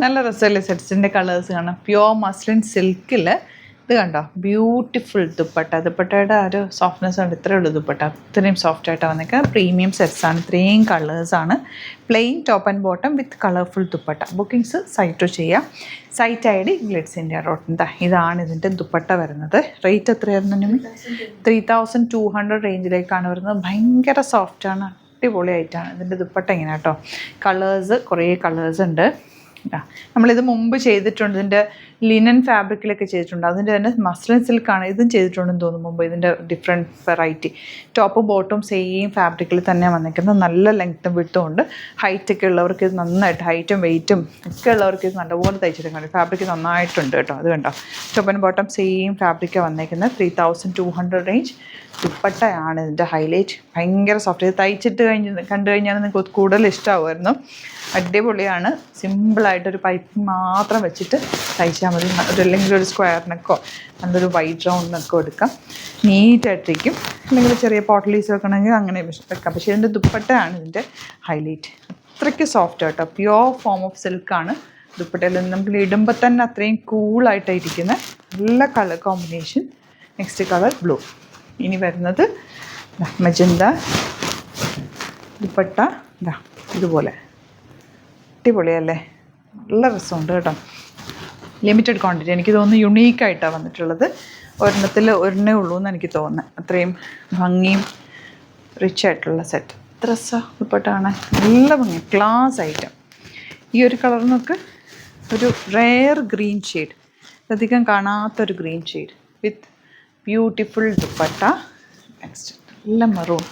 നല്ല രസമല്ലേ സെറ്റ്സിൻ്റെ കളേഴ്സ് കാണാം. പ്യുവർ മസ്ലിൻ സിൽക്കിൽ ഇത് കണ്ടോ, ബ്യൂട്ടിഫുൾ ദുപ്പട്ട. ദുപ്പട്ടയുടെ ഒരു സോഫ്റ്റ്നെസ് ഉണ്ട്, ഇത്രയേ ഉള്ളൂ ദുപ്പട്ട. അത്രയും സോഫ്റ്റ് ആയിട്ടാണ് വന്നേക്കുന്നത്. പ്രീമിയം സെറ്റ്സാണ്, ഇത്രയും കളേഴ്സാണ്. Plain top and bottom with colourful dupatta. Bookings site ചെയ്യാം. Site I D Glitz India dot. ഇതാണ് ഇതിൻ്റെ ദുപ്പട്ട വരുന്നത്. റേറ്റ് എത്രയായിരുന്നു? 3200 റേഞ്ചിലേക്കാണ് വരുന്നത്. ഭയങ്കര സോഫ്റ്റാണ്, അടിപൊളിയായിട്ടാണ് ഇതിൻ്റെ ദുപ്പട്ട ഇങ്ങനെ കേട്ടോ. കളേഴ്സ് കുറേ കളേഴ്സ് ഉണ്ട്. നമ്മളിത് മുമ്പ് ചെയ്തിട്ടുണ്ട്, ഇതിൻ്റെ ലിനൻ ഫാബ്രിക്കിലൊക്കെ ചെയ്തിട്ടുണ്ട്. അതിൻ്റെ തന്നെ മസ്ലിൻ സിൽക്കാണ് ഇതും ചെയ്തിട്ടുണ്ടെന്ന് തോന്നുന്നു മുമ്പ്. ഇതിൻ്റെ ഡിഫറെൻറ്റ് വെറൈറ്റി ടോപ്പും ബോട്ടും സെയിം ഫാബ്രിക്കിൽ തന്നെ വന്നിരിക്കുന്നത്. നല്ല ലെങ്ത്തും വിട്ടും ഉണ്ട്. ഹൈറ്റൊക്കെ ഉള്ളവർക്ക് ഇത് നന്നായിട്ട്, ഹൈറ്റും വെയ്റ്റും ഒക്കെ ഉള്ളവർക്ക് ഇത് നല്ലപോലെ തയ്ച്ചെടുക്കാൻ ഫാബ്രിക് നന്നായിട്ടുണ്ട് കേട്ടോ. അത് കണ്ടോ, ടോപ്പ് ആൻഡ് ബോട്ടം സെയിം ഫാബ്രിക്കാണ് വന്നിരിക്കുന്നത്. 3200 റേഞ്ച്. ദുപ്പട്ടയാണ് ഇതിൻ്റെ ഹൈലൈറ്റ്. ഭയങ്കര സോഫ്റ്റ്. ഇത് തയ്ച്ചിട്ട് കണ്ടു കഴിഞ്ഞാൽ നിങ്ങൾക്ക് കൂടുതൽ ഇഷ്ടമാകുമായിരുന്നു. അടിപൊളിയാണ്. സിമ്പിളായിട്ടൊരു പൈപ്പ് മാത്രം വെച്ചിട്ട് തയ്ച്ചാൽ മതി. അല്ലെങ്കിൽ ഒരു സ്ക്വയർ നെക്കോ നല്ലൊരു വൈറ്റ് റൗണ്ട് നെക്കോ എടുക്കാം. നീറ്റായിട്ടിരിക്കും. അല്ലെങ്കിൽ ചെറിയ പോട്ടലീസ് വെക്കണമെങ്കിൽ അങ്ങനെ വെക്കാം. പക്ഷേ ഇതിൻ്റെ ദുപ്പട്ടയാണ് ഇതിൻ്റെ ഹൈലൈറ്റ്. അത്രയ്ക്ക് സോഫ്റ്റ് ആട്ടോ. പ്യുവർ ഫോം ഓഫ് സിൽക്കാണ് ദുപ്പട്ടയിൽ. നമ്മൾ ഇടുമ്പോൾ തന്നെ അത്രയും കൂളായിട്ടാണ് ഇരിക്കുന്നത്. നല്ല colour combination. Next colour blue. ഇനി വരുന്നത് മജന്ത ദുപ്പട്ട. ഇതുപോലെ അടിപൊളിയല്ലേ, നല്ല രസമുണ്ട് കേട്ടോ. Limited quantity. എനിക്ക് തോന്നുന്നു യുണീക്കായിട്ടാണ് വന്നിട്ടുള്ളത്. ഒരെണ്ണേ ഉള്ളൂ എന്ന് എനിക്ക് തോന്നുന്നത്. അത്രയും ഭംഗിയും റിച്ച് ആയിട്ടുള്ള സെറ്റ്. എത്ര രസമാണ് ദുപ്പട്ടയാണ്, നല്ല ഭംഗി, ക്ലാസ് ഐറ്റം. ഈ ഒരു കളറിനൊക്കെ ഒരു റെയർ ഗ്രീൻ ഷെയ്ഡ്, അധികം കാണാത്തൊരു green shade with beautiful dupatta. Next നല്ല maroon,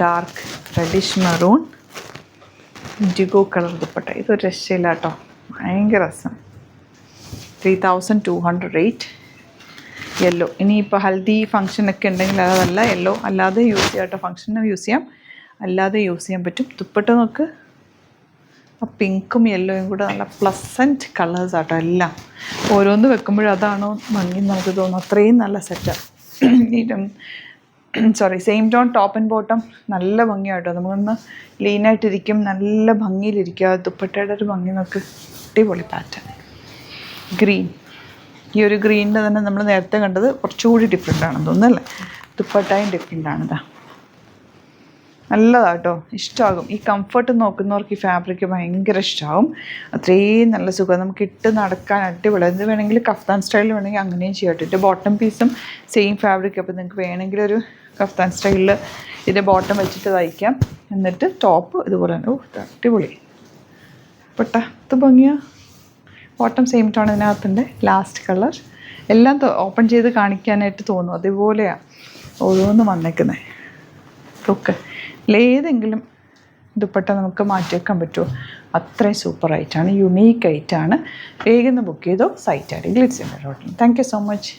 dark reddish maroon, indigo colour dupatta. ഇതൊരു രക്ഷയില്ല കേട്ടോ, ഭയങ്കര രസം. 3200 റേറ്റ്. യെല്ലോ. ഇനിയിപ്പോൾ ഹൽദി ഫംഗ്ഷനൊക്കെ ഉണ്ടെങ്കിൽ അതല്ല, യെല്ലോ അല്ലാതെ യൂസ് ചെയ്യാം കേട്ടോ. ഫംഗ്ഷന് യൂസ് ചെയ്യാം, അല്ലാതെ യൂസ് ചെയ്യാൻ പറ്റും. ദുപ്പട്ട നോക്ക്, ആ പിങ്കും യെല്ലോയും കൂടെ നല്ല പ്ലസൻറ്റ് കളേഴ്സ് ആട്ടോ എല്ലാം. ഓരോന്ന് വെക്കുമ്പോഴും അതാണോ ഭംഗി നമുക്ക് തോന്നും. അത്രയും നല്ല സെറ്റാണ്. Same tone top and bottom നല്ല ഭംഗിയായിട്ടോ. നമുക്കൊന്ന് ലീനായിട്ടിരിക്കും, നല്ല ഭംഗിയിലിരിക്കുക. ദുപ്പട്ടയുടെ ഒരു ഭംഗി നോക്ക്, അടിപൊളി പാറ്റേൺ. ഗ്രീൻ. ഈ ഒരു ഗ്രീനിൻ്റെ തന്നെ നമ്മൾ നേരത്തെ കണ്ടത് കുറച്ചുകൂടി ഡിഫറെൻ്റ് ആണെന്ന് തോന്നുന്നല്ലേ. ദുപ്പട്ടയും ഡിഫറെൻ്റ് ആണിതാ. നല്ലതാട്ടോ, ഇഷ്ടമാകും. ഈ കംഫർട്ട് നോക്കുന്നവർക്ക് ഈ ഫാബ്രിക് ഭയങ്കര ഇഷ്ടമാകും. അത്രയും നല്ല സുഖം, നമുക്ക് ഇട്ട് നടക്കാൻ അടിപൊളി. എന്ത് വേണമെങ്കിൽ കഫ്താൻ സ്റ്റൈലിൽ വേണമെങ്കിൽ അങ്ങനെയും ചെയ്യാം. ഇതിൻ്റെ ബോട്ടം പീസും സെയിം ഫാബ്രിക്. അപ്പോൾ നിങ്ങൾക്ക് വേണമെങ്കിൽ ഒരു കഫ്താൻ സ്റ്റൈലിൽ ഇതിൻ്റെ ബോട്ടം വെച്ചിട്ട് തയ്ക്കാം. എന്നിട്ട് ടോപ്പ് ഇതുപോലെ തന്നെ. അടിപൊളി പെട്ട ഇത് ഭംഗിയാ. ബോട്ടം സെയിം ടോൺ ഇതിനകത്തുണ്ട്. ലാസ്റ്റ് കളർ എല്ലാം ഓപ്പൺ ചെയ്ത് കാണിക്കാനായിട്ട് തോന്നും. അതുപോലെയാണ് ഓരോന്നും വന്നേക്കുന്നത്. ഓക്കെ, ഏതെങ്കിലും ദുപ്പട്ട നമുക്ക് മാറ്റി വെക്കാൻ പറ്റുമോ? അത്രയും സൂപ്പറായിട്ടാണ്, യുണീക്കായിട്ടാണ്. വേഗം ബുക്ക് ചെയ്തോ. Site I D Glitz India dot. Thank you so much.